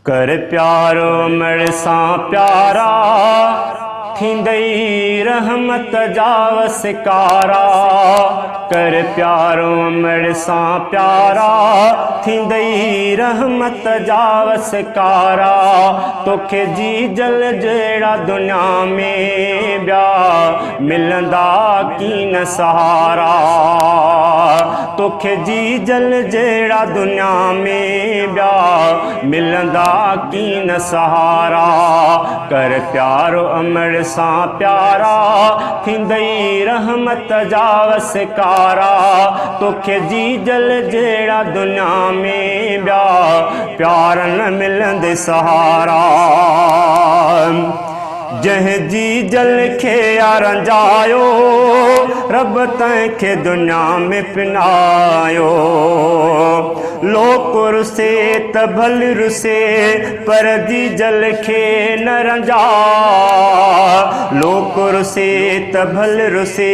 कर प्यारो मड़ सां प्यारा थींदई रहमत जा वसकारा। कर प्यारो मड़ सां प्यारा थींदई रहमत जा वसकारा। तोखे जी जल जहिड़ा दुनिया में ॿिया मिलंदा कीन सहारा। तोखे जी जल जहिड़ा दुनिया में ॿिया मिलंदा कीन सहारा। कर प्यारो अमर सां प्यारा थींदई रहमत जा वसकारा। तोखे जी जल जहिड़ा दुनिया में ॿिया प्यार न मिलंदे सहारा। जंहिं जी जल खे रंजायो रब तंहिंखे दुनिया में पिनायो। लोक रुसे त भल रुसे पर जी जल खे न रंजा। लोक रुसे त भल रुसे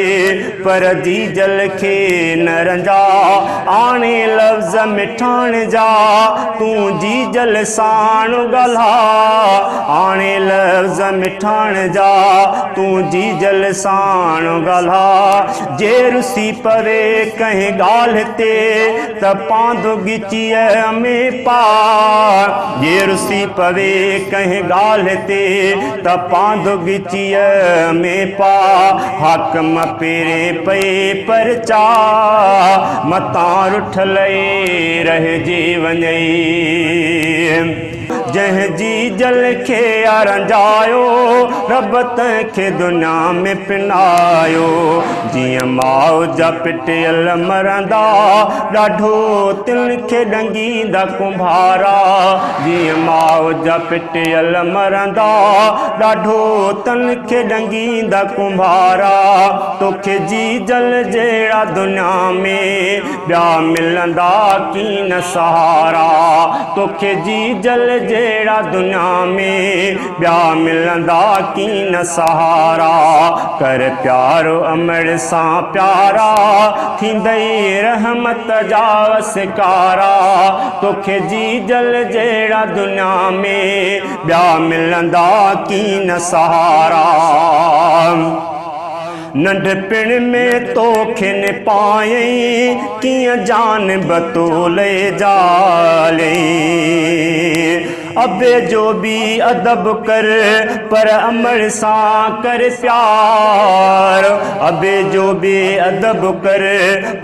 पर जी जल खे न रंजा। आणे लफ़्ज़ मिठाण जा तूं जी जल साण ॻाल्हा। आणे लफ़्ज़ मिठाण जा तूं जी जल साण ॻाल्हा। जे रुसी पवे कंहिं ॻाल्हि ते त पांदो गिचीअ में पा। जे रुसी पवे कंहिं ॻाल्हि ते त पांदो गिचीअ में पा। हाकम पेरे पए परचा मतां रुठल रहिजी वञई। जंहिं जी जल खे रंजायो रब तंहिंखे दुनिया में पिनायो। जीअं माउ जा पिटियल मरंदा ॾाढो तिन खे ॾंगींदा कुंभारा। जीअं माउ जा पिटियल मरंदा ॾाढो तन खे ॾंगींदा कुंभारा। तोखे जी जल जहिड़ा दुनिया में ॿिया मिलंदा कीन सहारा। तोखे जी जल जहिड़ा दुनिया में ॿिया मिलंदा कीन सहारा। कर प्यारो अमर सां प्यारा थींदई रहमत जा वसकारा। तोखे जी जल जहिड़ा दुनिया में ॿिया मिलंदा कीन सहारा। नंढपिण में तोखे न पायई कीअं जान बतूले जाले। अबे जो भी अदब कर पर अमर सां कर प्यार। अबे जो भी अदब कर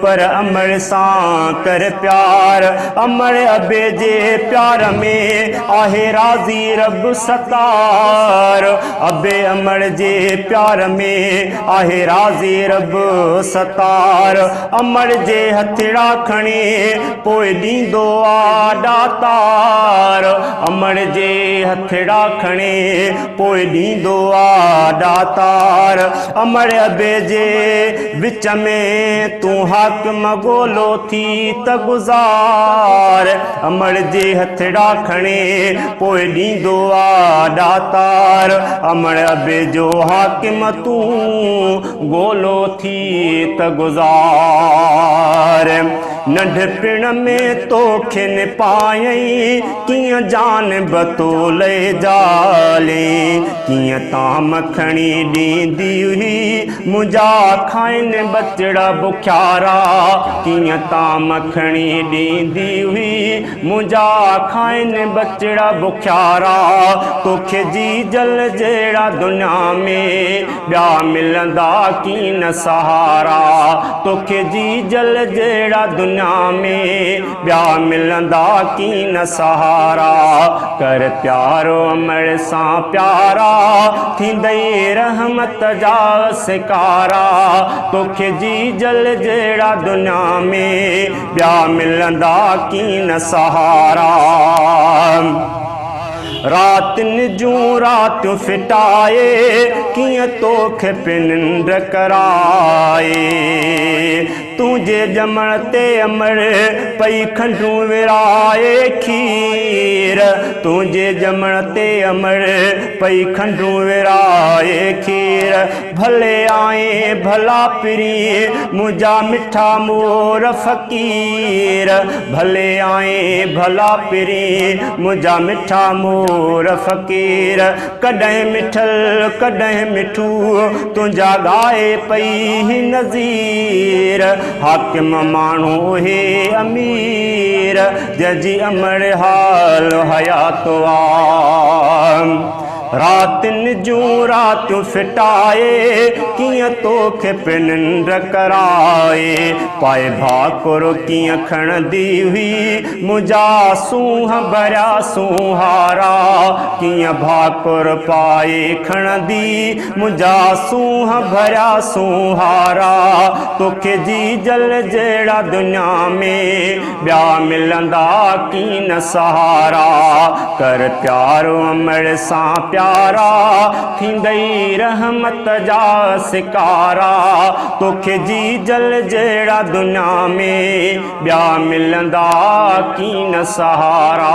पर अमर सां कर प्यार। अमर अबे जे प्यार में आहे राज़ी रब सतार। अबे अमर जे प्यार में आहे राज़ी रब सतार। अमर जे हथड़ा खणे पोइ ॾींदो आ ॾातार। अमर जे हथड़ा खणे पोइ ॾींदो आ ॾातार। अमर अबे जे विच में तूं हाकिम ॻोल्हो थी त गुज़ार। अमर जे हथड़ा खणे पोइ ॾींदो आ ॾातार। अमर अबे जो हाकिम तूं ॻोल्हो थी त गुज़ार। नंढपिण में तोखे न पायई कीअं जान बतूले जाले। कीअं ताम खणी ॾींदी हुई मुंहिंजा खाइनि बचड़ा बुख्यारा। कीअं ताम खणी ॾींदी हुई मुंहिंजा खाइनि बचड़ा बुख्यारा। तोखे जी जल जहिड़ा दुनिया में ॿिया मिलंदा कीन सहारा। तोखे जी जल जहिड़ा दुनिया में ॿिया मिलंदा कीन सहारा। कर प्यारो अमर सां प्यारा थींदई रहमत जा वसकारा। तोखे जी जल जहिड़ा दुनिया में ॿिया मिलंदा कीन सहारा। रातिन जूं रातियूं फिटाए कीअं तोखे पिनिंड कराए। तुझे जमण ते अमर पई खंडू विराए खीर तुझे जमण ते अमर पई खंडू विराए खीर भले आए भला पिरी मुझा मिठा मोर फकीर भले आए भला पिरी मुझा मिठा मोर फकीर कॾहिं मिठल कॾहिं मिठू तुझा गाए पई नज़ीर हाकिम माण्हू हे अमीर जजी अमर हाल हयात रातिन जूं रातियूं फिटाए कियां तोखे पिनिंड कराए पाए भाकुर कियां खणंदी हुई मुझा सूंह भरिया सूहारा कियां भाकुर पाए खणंदी मुझा सूंह भरिया सूहारा तोखे जी जल जहिड़ा दुनिया में ॿिया मिलंदा की न सहारा कर प्यारो अमर सां प्यारा थींदई रहमत जा सिकारा तोखे जी जल जहिड़ा दुनिया में ॿिया मिलंदा की न सहारा।